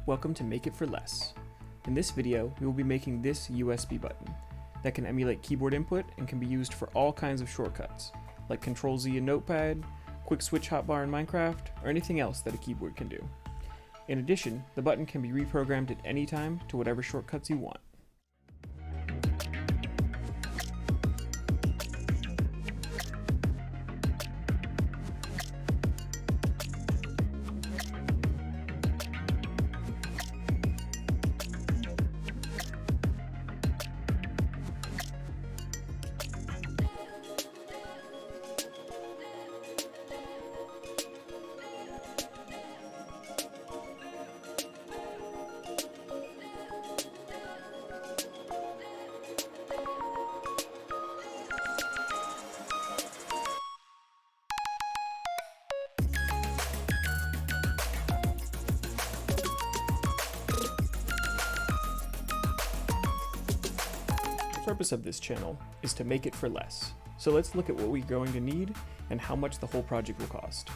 Welcome to Make It for Less. In this video, we will be making this USB button that can emulate keyboard input and can be used for all kinds of shortcuts, like Ctrl-Z in Notepad, quick switch hotbar in Minecraft, or anything else that a keyboard can do. In addition, the button can be reprogrammed at any time to whatever shortcuts you want. The purpose of this channel is to make it for less. So let's look at what we're going to need and how much the whole project will cost.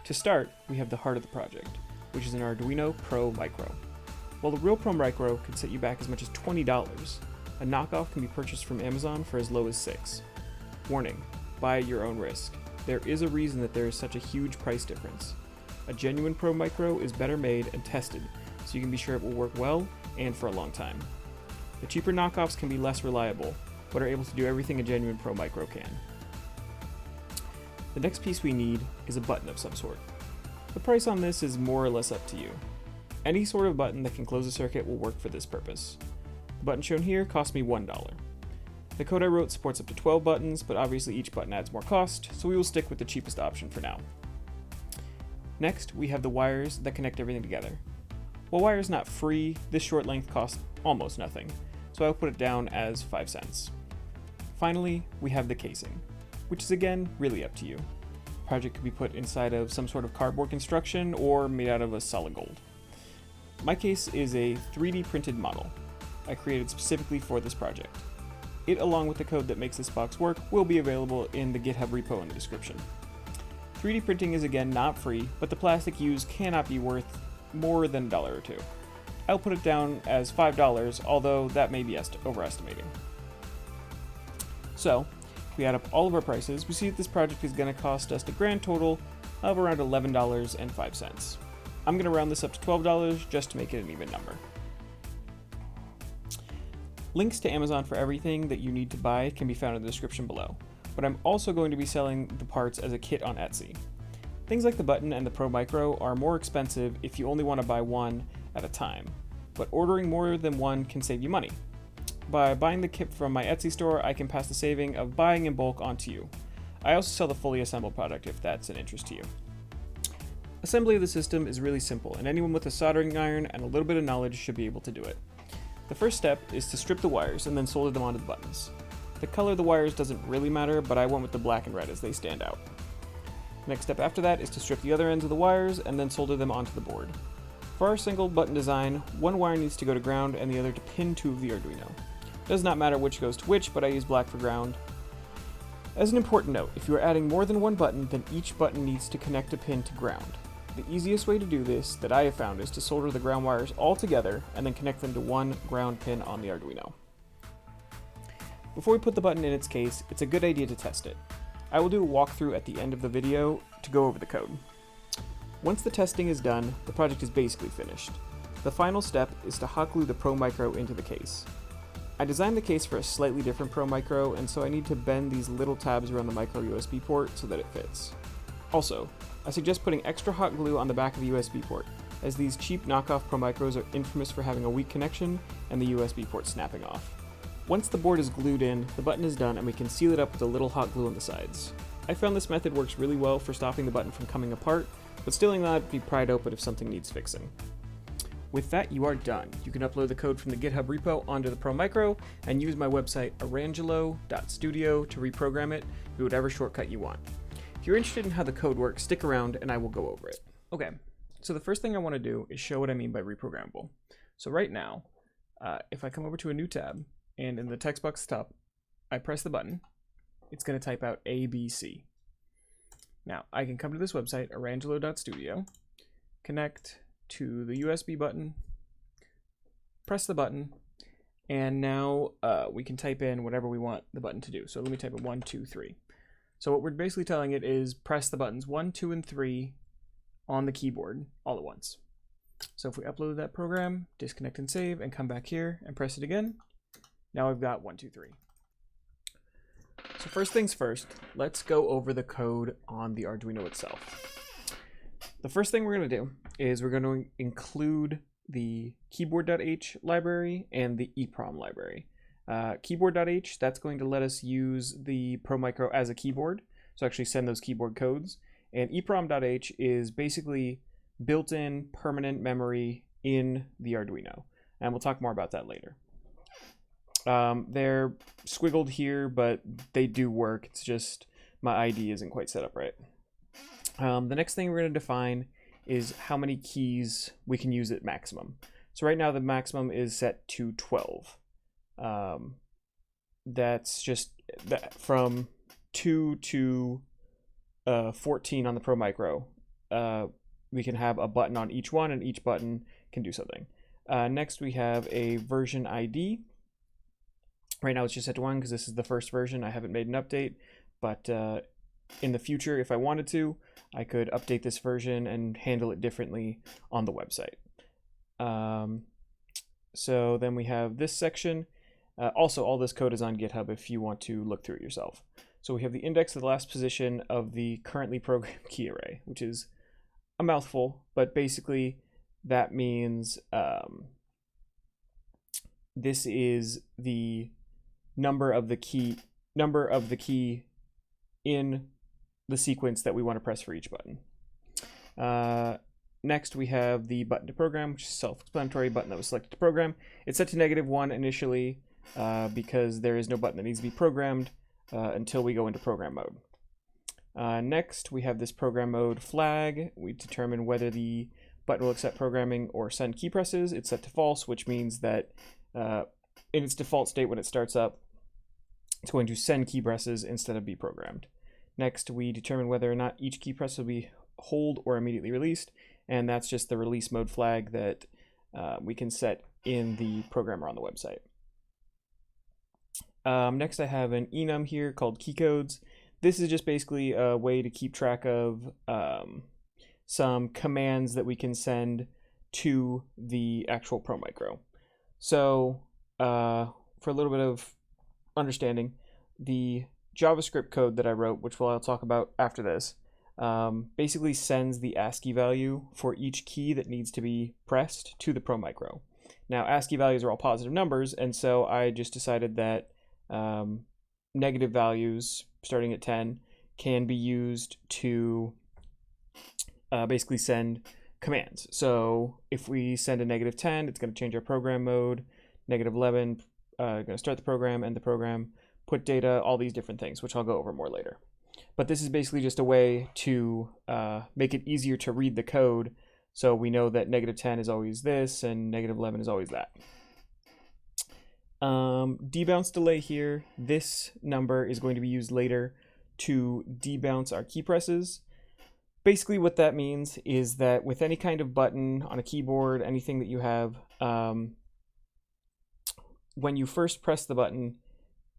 To start, we have the heart of the project, which is an Arduino Pro Micro. While the real Pro Micro could set you back as much as $20, a knockoff can be purchased from Amazon for as low as $6. Warning, buy at your own risk. There is a reason that there is such a huge price difference. A genuine Pro Micro is better made and tested, so you can be sure it will work well and for a long time. The cheaper knockoffs can be less reliable, but are able to do everything a genuine Pro Micro can. The next piece we need is a button of some sort. The price on this is more or less up to you. Any sort of button that can close a circuit will work for this purpose. The button shown here cost me $1. The code I wrote supports up to 12 buttons, but obviously each button adds more cost, so we will stick with the cheapest option for now. Next, we have the wires that connect everything together. While wire is not free, this short length costs almost nothing, so I'll put it down as 5 cents. Finally, we have the casing, which is again really up to you. The project could be put inside of some sort of cardboard construction or made out of a solid gold. My case is a 3D printed model I created specifically for this project. It, along with the code that makes this box work, will be available in the GitHub repo in the description. 3D printing is again not free, but the plastic used cannot be worth more than $1 or $2. I'll put it down as $5, although that may be overestimating. So, if we add up all of our prices, we see that this project is going to cost us a grand total of around $11.05. I'm going to round this up to $12 just to make it an even number. Links to Amazon for everything that you need to buy can be found in the description below, but I'm also going to be selling the parts as a kit on Etsy. Things like the button and the Pro Micro are more expensive if you only want to buy one at a time, but ordering more than one can save you money. By buying the kit from my Etsy store, I can pass the saving of buying in bulk onto you. I also sell the fully assembled product if that's an interest to you. Assembly of the system is really simple, and anyone with a soldering iron and a little bit of knowledge should be able to do it. The first step is to strip the wires and then solder them onto the buttons. The color of the wires doesn't really matter, but I went with the black and red as they stand out. Next step after that is to strip the other ends of the wires and then solder them onto the board. For our single button design, one wire needs to go to ground and the other to pin 2 of the Arduino. It does not matter which goes to which, but I use black for ground. As an important note, if you are adding more than one button, then each button needs to connect a pin to ground. The easiest way to do this that I have found is to solder the ground wires all together and then connect them to one ground pin on the Arduino. Before we put the button in its case, it's a good idea to test it. I will do a walkthrough at the end of the video to go over the code. Once the testing is done, the project is basically finished. The final step is to hot glue the Pro Micro into the case. I designed the case for a slightly different Pro Micro, and so I need to bend these little tabs around the micro USB port so that it fits. Also, I suggest putting extra hot glue on the back of the USB port, as these cheap knockoff Pro Micros are infamous for having a weak connection and the USB port snapping off. Once the board is glued in, the button is done and we can seal it up with a little hot glue on the sides. I found this method works really well for stopping the button from coming apart, but still allowed it to be pried open if something needs fixing. With that, you are done. You can upload the code from the GitHub repo onto the Pro Micro and use my website arangelo.studio to reprogram it with whatever shortcut you want. If you're interested in how the code works, stick around and I will go over it. Okay, so the first thing I want to do is show what I mean by reprogrammable. So right now, if I come over to a new tab, and in the text box top, I press the button, it's going to type out ABC. Now, I can come to this website, arangelo.studio, connect to the USB button, press the button, and now we can type in whatever we want the button to do. So let me type in 1, 2, 3. So what we're basically telling it is press the buttons 1, 2, and 3 on the keyboard all at once. So if we upload that program, disconnect and save, and come back here and press it again, now we've got 1, 2, 3. So first things first, let's go over the code on the Arduino itself. The first thing we're going to do is we're going to include the keyboard.h library and the EEPROM library. Keyboard.h, that's going to let us use the ProMicro as a keyboard, so actually send those keyboard codes. And EEPROM.h is basically built-in permanent memory in the Arduino, and we'll talk more about that later. They're squiggled here, but they do work. It's just my ID isn't quite set up right. The next thing we're going to define is how many keys we can use at maximum. So right now the maximum is set to 12. That's just from 2 to 14 on the ProMicro. We can have a button on each one, and each button can do something. Next we have a version ID. Right now it's just set to 1 because this is the first version. I haven't made an update, but in the future, if I wanted to, I could update this version and handle it differently on the website. So then we have this section. Also, all this code is on GitHub if you want to look through it yourself. So we have the index of the last position of the currently programmed key array, which is a mouthful, but basically that means this is the number of the key in the sequence that we want to press for each button. Next we have the button to program, which is self-explanatory, button that was selected to program. It's set to -1 initially because there is no button that needs to be programmed until we go into program mode. Next we have this program mode flag. We determine whether the button will accept programming or send key presses. It's set to false, which means that in its default state when it starts up, it's going to send key presses instead of be programmed. Next, we determine whether or not each key press will be hold or immediately released, and that's just the release mode flag that we can set in the programmer on the website. Next, I have an enum here called keycodes. This is just basically a way to keep track of some commands that we can send to the actual ProMicro. So, for a little bit of understanding, the JavaScript code that I wrote, which I'll talk about after this, basically sends the ASCII value for each key that needs to be pressed to the ProMicro. Now, ASCII values are all positive numbers, and so I just decided that negative values, starting at 10, can be used to basically send commands. So if we send a -10, it's going to change our program mode. -11, going to start the program, end the program, put data, all these different things, which I'll go over more later. But this is basically just a way to make it easier to read the code, so we know that -10 is always this and -11 is always that. Debounce delay here, this number is going to be used later to debounce our key presses. Basically what that means is that with any kind of button on a keyboard, anything that you have, when you first press the button,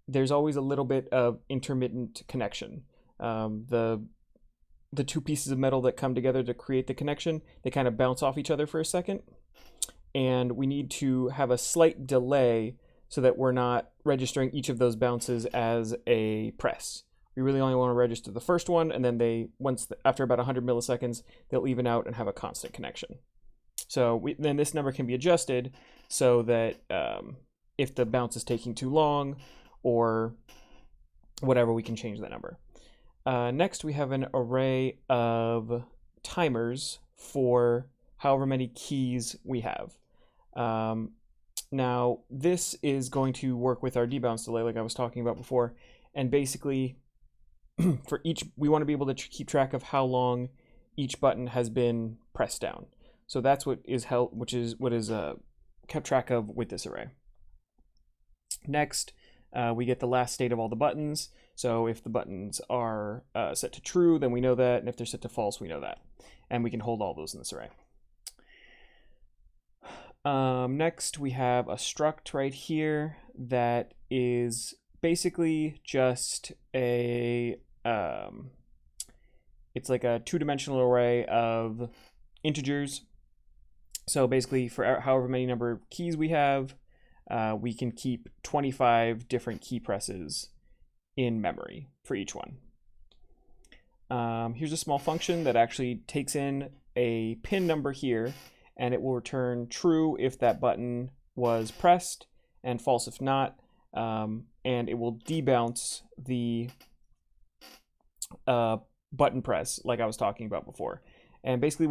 there's always a little bit of intermittent connection. The two pieces of metal that come together to create the connection, they kind of bounce off each other for a second. And we need to have a slight delay so that we're not registering each of those bounces as a press. We really only want to register the first one, and then after about 100 milliseconds, they'll even out and have a constant connection. So then this number can be adjusted so that if the bounce is taking too long or whatever, we can change that number. Next, we have an array of timers for however many keys we have. Now, this is going to work with our debounce delay like I was talking about before, and basically for each, we want to be able to keep track of how long each button has been pressed down. So that's what is kept track of with this array. Next, we get the last state of all the buttons. So if the buttons are set to true, then we know that, and if they're set to false, we know that. And we can hold all those in this array. Next, we have a struct right here that is basically just a, it's like a two-dimensional array of integers. So basically, for however many number of keys we have, we can keep 25 different key presses in memory for each one. Here's a small function that actually takes in a pin number here, and it will return true if that button was pressed and false if not, and it will debounce the button press like I was talking about before. And basically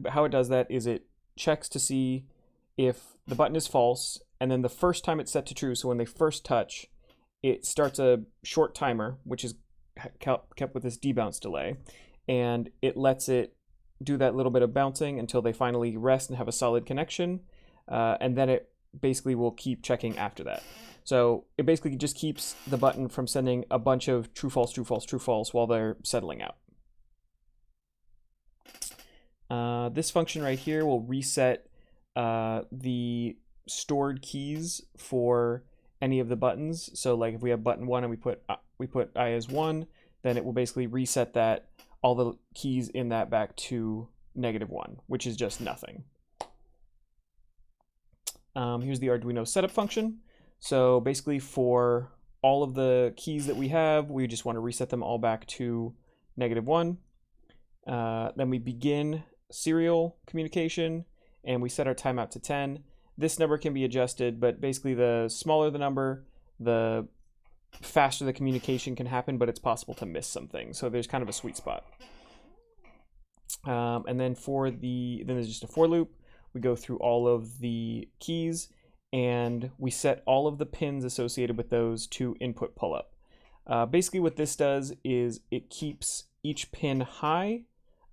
how it does that is it checks to see if the button is false, and then the first time it's set to true, so when they first touch, it starts a short timer, which is kept with this debounce delay, and it lets it do that little bit of bouncing until they finally rest and have a solid connection, and then it basically will keep checking after that. So it basically just keeps the button from sending a bunch of true, false, true, false, true, false while they're settling out. This function right here will reset the stored keys for any of the buttons. So like if we have button 1 and we put I as 1, then it will basically reset that, all the keys in that, back to -1, which is just nothing. Here's the Arduino setup function. So basically for all of the keys that we have, we just want to reset them all back to -1. Then we begin serial communication, and we set our timeout to 10. This number can be adjusted, but basically the smaller the number, the faster the communication can happen, but it's possible to miss some things. So there's kind of a sweet spot. And then then there's just a for loop. We go through all of the keys, and we set all of the pins associated with those to input pull up. Basically what this does is it keeps each pin high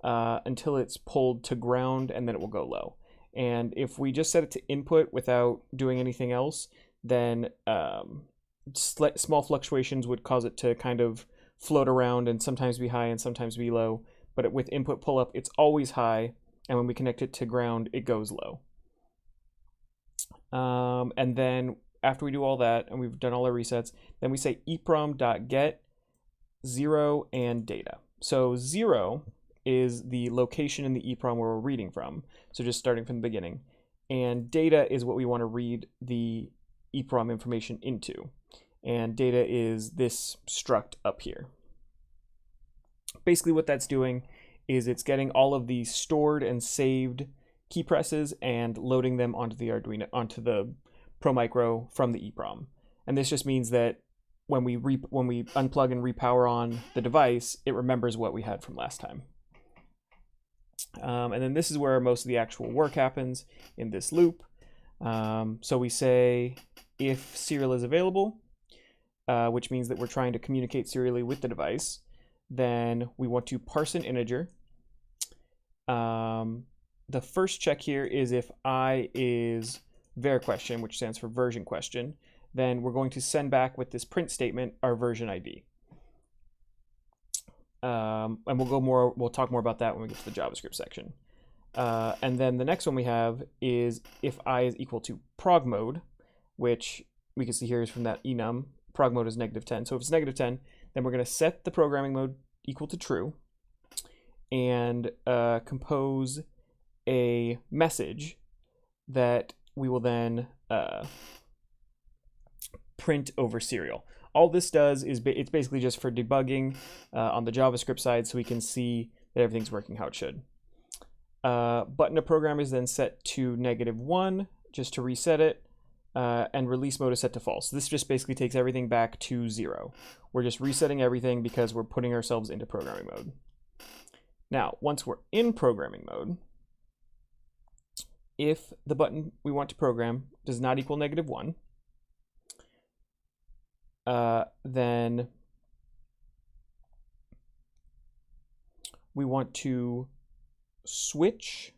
until it's pulled to ground, and then it will go low. And if we just set it to input without doing anything else, then small fluctuations would cause it to kind of float around and sometimes be high and sometimes be low. But with input pull up, it's always high, and when we connect it to ground, it goes low. And then after we do all that and we've done all our resets, then we say EEPROM.get 0 and data. So 0 is the location in the EEPROM where we're reading from, so just starting from the beginning. And data is what we want to read the EEPROM information into. And data is this struct up here. Basically what that's doing is it's getting all of the stored and saved key presses and loading them onto the Arduino, onto the Pro Micro from the EEPROM. And this just means that when we unplug and repower on the device, it remembers what we had from last time. And then this is where most of the actual work happens in this loop. So we say if serial is available, which means that we're trying to communicate serially with the device, then we want to parse an integer. The first check here is if I is var question, which stands for version question, then we're going to send back with this print statement our version ID. And we'll talk more about that when we get to the JavaScript section. And then the next one we have is if I is equal to prog mode, which we can see here is from that enum. Prog mode is -10. So if it's -10, then we're going to set the programming mode equal to true and compose a message that we will then print over serial. All this does is it's basically just for debugging on the JavaScript side, so we can see that everything's working how it should. Button to program is then set to -1 just to reset it, and release mode is set to false. This just basically takes everything back to 0. We're just resetting everything because we're putting ourselves into programming mode. Now, once we're in programming mode, if the button we want to program does not equal -1, then we want to switch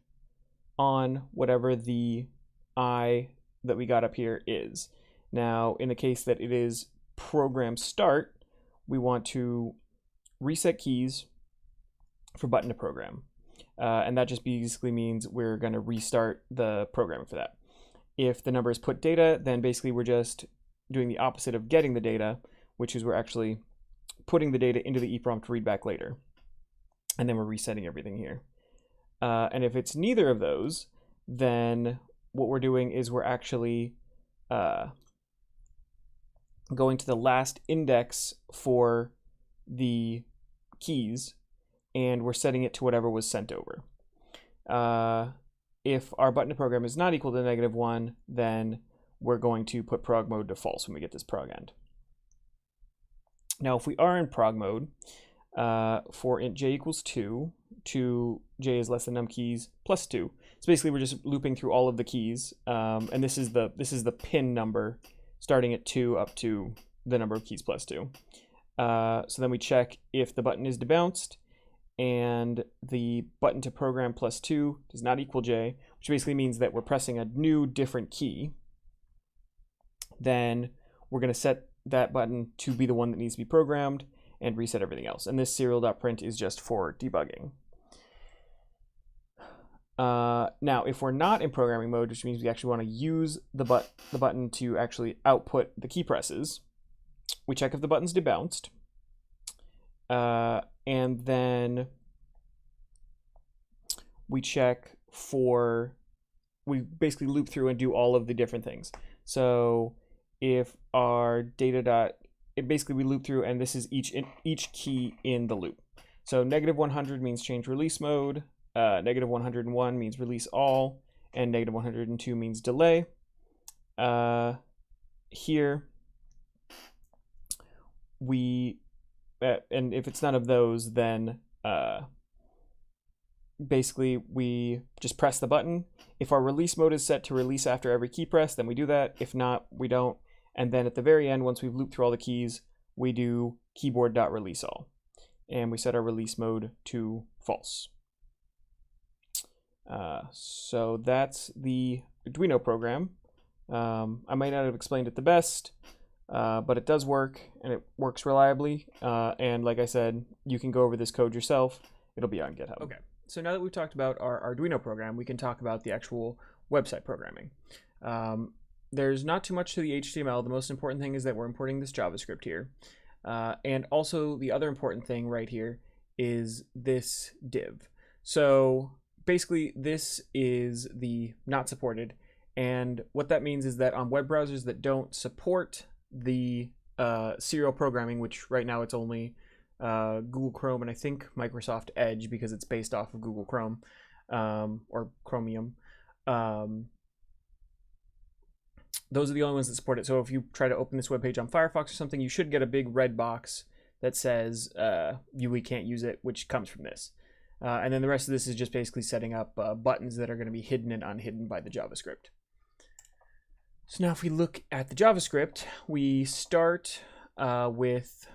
on whatever the I that we got up here is. Now, in the case that it is program start, we want to reset keys for button to program. And that just basically means we're going to restart the programming for that. If the number is put data, then basically we're just doing the opposite of getting the data, which is we're actually putting the data into the EEPROM to read back later. And then we're resetting everything here. And if it's neither of those, then what we're doing is we're actually going to the last index for the keys, and we're setting it to whatever was sent over. If our button to program is not equal to -1, then we're going to put prog mode to false when we get this prog end. Now, if we are in prog mode, for int j equals 2, j is less than num keys plus 2. So basically, we're just looping through all of the keys, and this is the pin number, starting at 2 up to the number of keys plus 2. So then we check if the button is debounced, and the button to program plus 2 does not equal j, which basically means that we're pressing a new different key. Then we're going to set that button to be the one that needs to be programmed and reset everything else. And this serial.print is just for debugging. Now, if we're not in programming mode, which means we actually want to use the button to actually output the key presses, we check if the button's debounced. And then we check for, we basically loop through and do all of the different things. So if our data basically we loop through, and this is each key in the loop. So -100 means change release mode, -101 means release all, and -102 means delay. Here we and if it's none of those, then basically we just press the button. If our release mode is set to release after every key press, then we do that. If not, we don't. And then at the very end, once we've looped through all the keys, we do keyboard.releaseAll. And we set our release mode to false. So that's the Arduino program. I might not have explained it the best, but it does work, and it works reliably. And like I said, you can go over this code yourself. It'll be on GitHub. Okay, so now that we've talked about our Arduino program, we can talk about the actual website programming. There's not too much to the HTML. The most important thing is that we're importing this JavaScript here. And also the other important thing right here is this div. So basically this is the not supported. And what that means is that on web browsers that don't support the serial programming, which right now it's only Google Chrome and I think Microsoft Edge because it's based off of Google Chrome or Chromium. Those are the only ones that support it. So if you try to open this web page on Firefox or something, you should get a big red box that says we can't use it, which comes from this. And then the rest of this is just basically setting up buttons that are going to be hidden and unhidden by the JavaScript. So now if we look at the JavaScript, we start with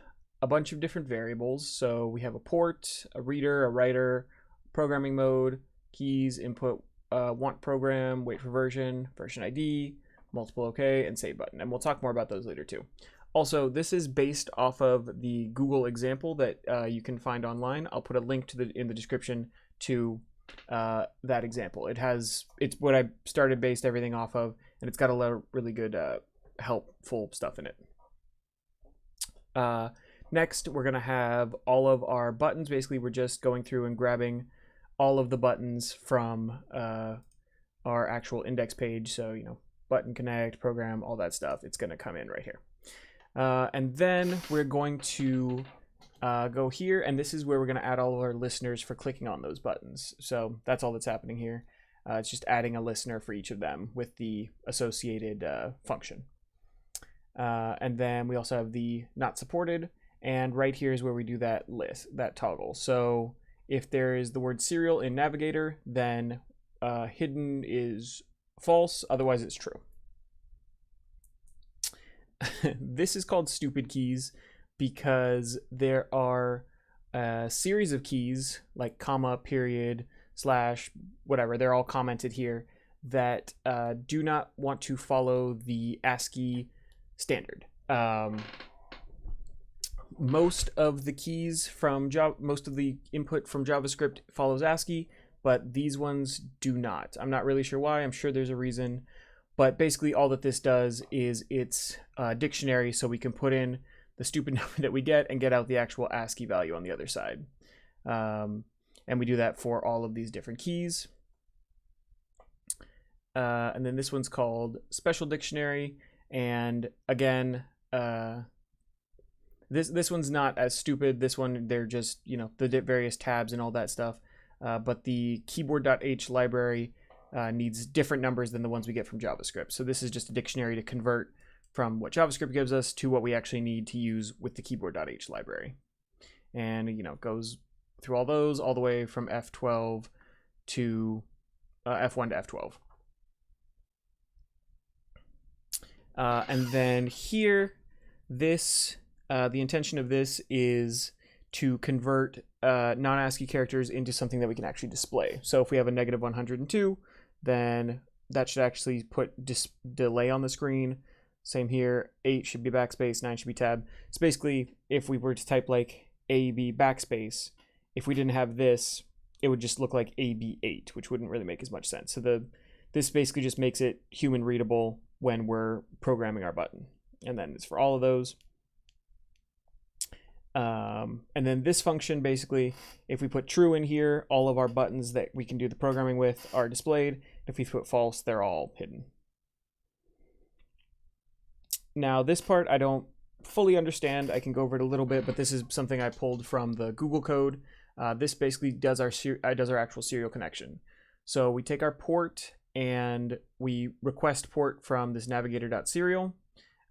a bunch of different variables. So we have a port, a reader, a writer, programming mode, keys, input, want program, wait for version ID, multiple OK, and save button. And we'll talk more about those later too. Also, this is based off of the Google example that you can find online. I'll put a link to in the description to that example. It's what I started based everything off of, and it's got a lot of really good helpful stuff in it. Next, we're going to have all of our buttons. Basically, we're just going through and grabbing all of the buttons from our actual index page. So, you know, button connect, program, all that stuff. It's going to come in right here. And then we're going to go here, and this is where we're going to add all of our listeners for clicking on those buttons. So that's all that's happening here. It's just adding a listener for each of them with the associated function. And then we also have the not supported, and right here is where we do that toggle. So if there is the word serial in Navigator, then hidden is false, otherwise it's true. This is called stupid keys because there are a series of keys like comma, period, slash, whatever, they're all commented here, that do not want to follow the ASCII standard. Most of the keys from most of the input from JavaScript follows ASCII, but these ones do not. I'm not really sure why. I'm sure there's a reason, But basically all that this does is it's a dictionary, so we can put in the stupid number that we get and get out the actual ASCII value on the other side. And we do that for all of these different keys. And then this one's called Special Dictionary. And again, this one's not as stupid. This one, they're just, you know, the various tabs and all that stuff. But the keyboard.h library needs different numbers than the ones we get from JavaScript. So this is just a dictionary to convert from what JavaScript gives us to what we actually need to use with the keyboard.h library. And, you know, it goes through all those all the way from F12 to F1 to F12. And then here, this, the intention of this is to convert non-ASCII characters into something that we can actually display. So if we have a negative 102, then that should actually put delay on the screen. Same here, 8 should be backspace, 9 should be tab. So basically, if we were to type like AB backspace, if we didn't have this, it would just look like AB8, which wouldn't really make as much sense. So this basically just makes it human readable when we're programming our button. And then it's for all of those. And then this function, basically, if we put true in here, all of our buttons that we can do the programming with are displayed. If we put false, they're all hidden. Now, this part I don't fully understand. I can go over it a little bit, but this is something I pulled from the Google code. This basically does our actual serial connection. So we take our port and we request port from this navigator.serial,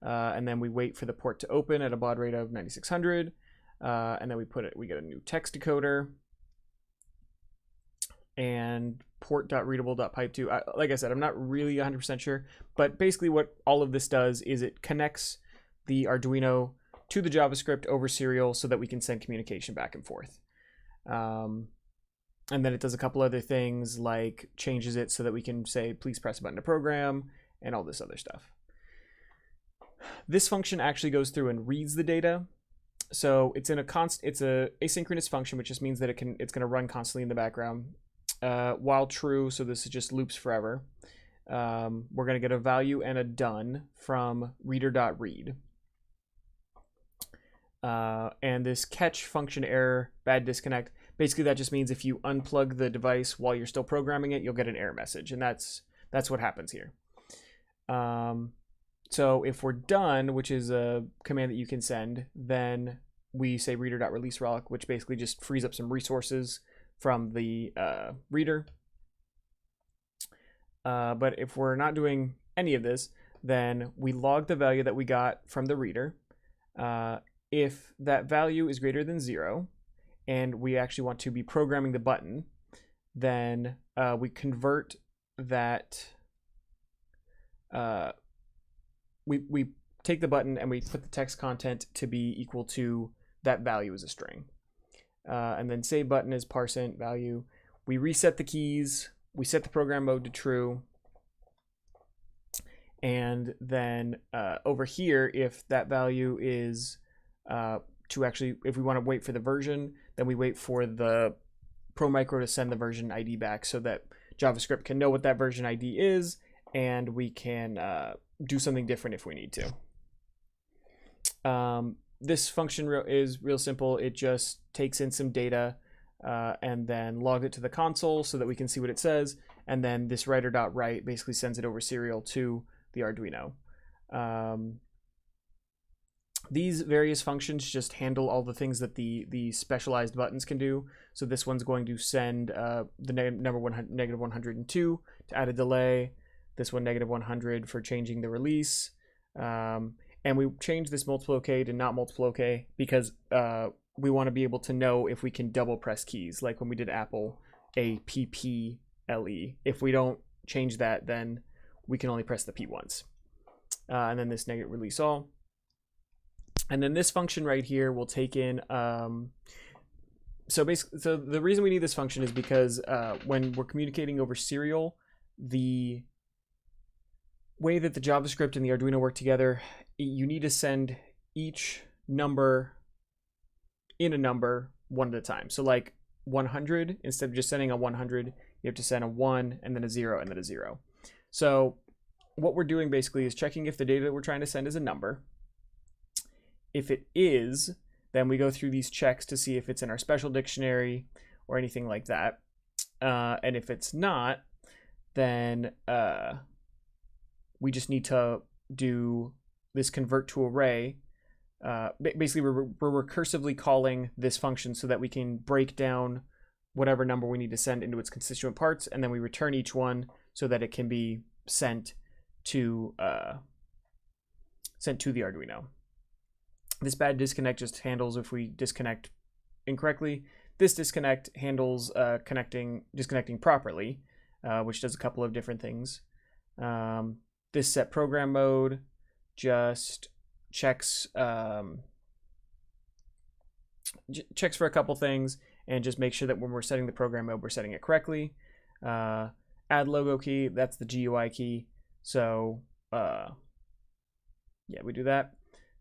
and then we wait for the port to open at a baud rate of 9600. And then we get a new text decoder and port.readable.pipe2. Like I said, I'm not really 100% sure, but basically what all of this does is it connects the Arduino to the JavaScript over serial so that we can send communication back and forth. And then it does a couple other things like changes it so that we can say, please press a button to program and all this other stuff. This function actually goes through and reads the data. So it's in it's a asynchronous function, which just means that it's going to run constantly in the background while true. So this just loops forever. We're going to get a value and a done from reader.read. And this catch function error bad disconnect, basically that just means if you unplug the device while you're still programming it, you'll get an error message, and that's what happens here. So if we're done, which is a command that you can send, then we say reader.release relic, which basically just frees up some resources from the reader. But if we're not doing any of this, then we log the value that we got from the reader. If that value is greater than 0, and we actually want to be programming the button, then we convert that. We take the button and we put the text content to be equal to that value as a string. And then save button is parseInt value. We reset the keys. We set the program mode to true. And then over here, if that value is if we want to wait for the version, then we wait for the ProMicro to send the version ID back so that JavaScript can know what that version ID is, and we can do something different if we need to. This function is real simple. It just takes in some data and then logs it to the console so that we can see what it says. And then this writer.write basically sends it over serial to the Arduino. These various functions just handle all the things that the specialized buttons can do. So this one's going to send the negative 102 to add a delay. This one negative 100 for changing the release. And we change this multiple OK to not multiple OK because we want to be able to know if we can double press keys, like when we did Apple, APPLE. If we don't change that, then we can only press the P once. And then this negative release all. And then this function right here will take in, so the reason we need this function is because when we're communicating over serial, the way that the JavaScript and the Arduino work together, you need to send each number in a number one at a time. So like 100, instead of just sending a 100, you have to send a 1 and then a 0 and then a 0. So what we're doing basically is checking if the data that we're trying to send is a number. If it is, then we go through these checks to see if it's in our special dictionary or anything like that. And if it's not, then we just need to do this convert to array. Basically, we're recursively calling this function so that we can break down whatever number we need to send into its constituent parts, and then we return each one so that it can be sent to the Arduino. This bad disconnect just handles if we disconnect incorrectly. This disconnect handles disconnecting properly, which does a couple of different things. This set program mode just checks checks for a couple things and just make sure that when we're setting the program mode, we're setting it correctly. Add logo key, that's the GUI key. So yeah, we do that.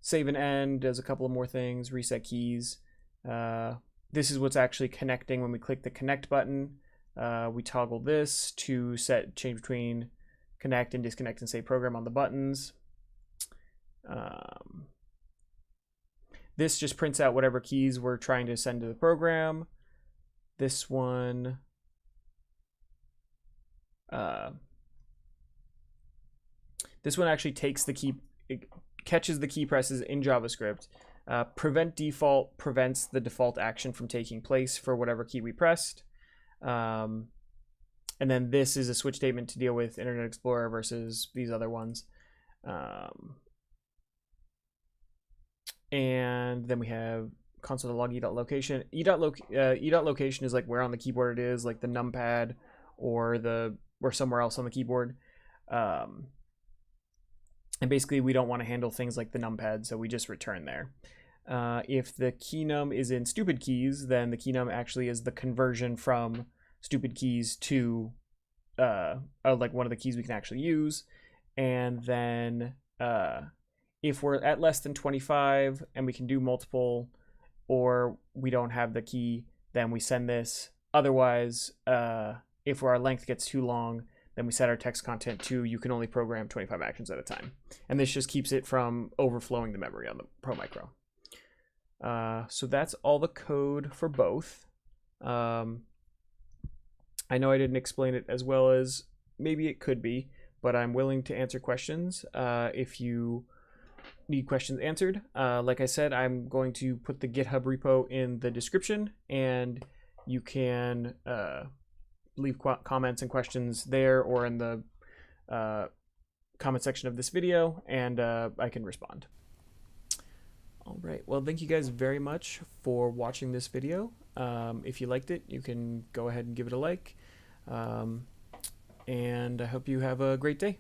Save and end does a couple of more things. Reset keys. This is what's actually connecting when we click the connect button. We toggle this to change between connect and disconnect and save program on the buttons. This just prints out whatever keys we're trying to send to the program. This one actually takes the key, it catches the key presses in JavaScript. Prevent default prevents the default action from taking place for whatever key we pressed. And then this is a switch statement to deal with Internet Explorer versus these other ones. And then we have console.log e.location. E.location is like where on the keyboard it is, like the numpad or somewhere else on the keyboard. And basically we don't want to handle things like the numpad, so we just return there. If the keynum is in stupid keys, then the keynum actually is the conversion from stupid keys to like one of the keys we can actually use. And then if we're at less than 25 and we can do multiple, or we don't have the key, then we send this. Otherwise, if our length gets too long, then we set our text content to you can only program 25 actions at a time. And this just keeps it from overflowing the memory on the Pro Micro. So that's all the code for both. I know I didn't explain it as well as maybe it could be, but I'm willing to answer questions if you need questions answered. Like I said, I'm going to put the GitHub repo in the description, and you can leave comments and questions there or in the comment section of this video, and I can respond. All right, well, thank you guys very much for watching this video. If you liked it, you can go ahead and give it a like, and I hope you have a great day.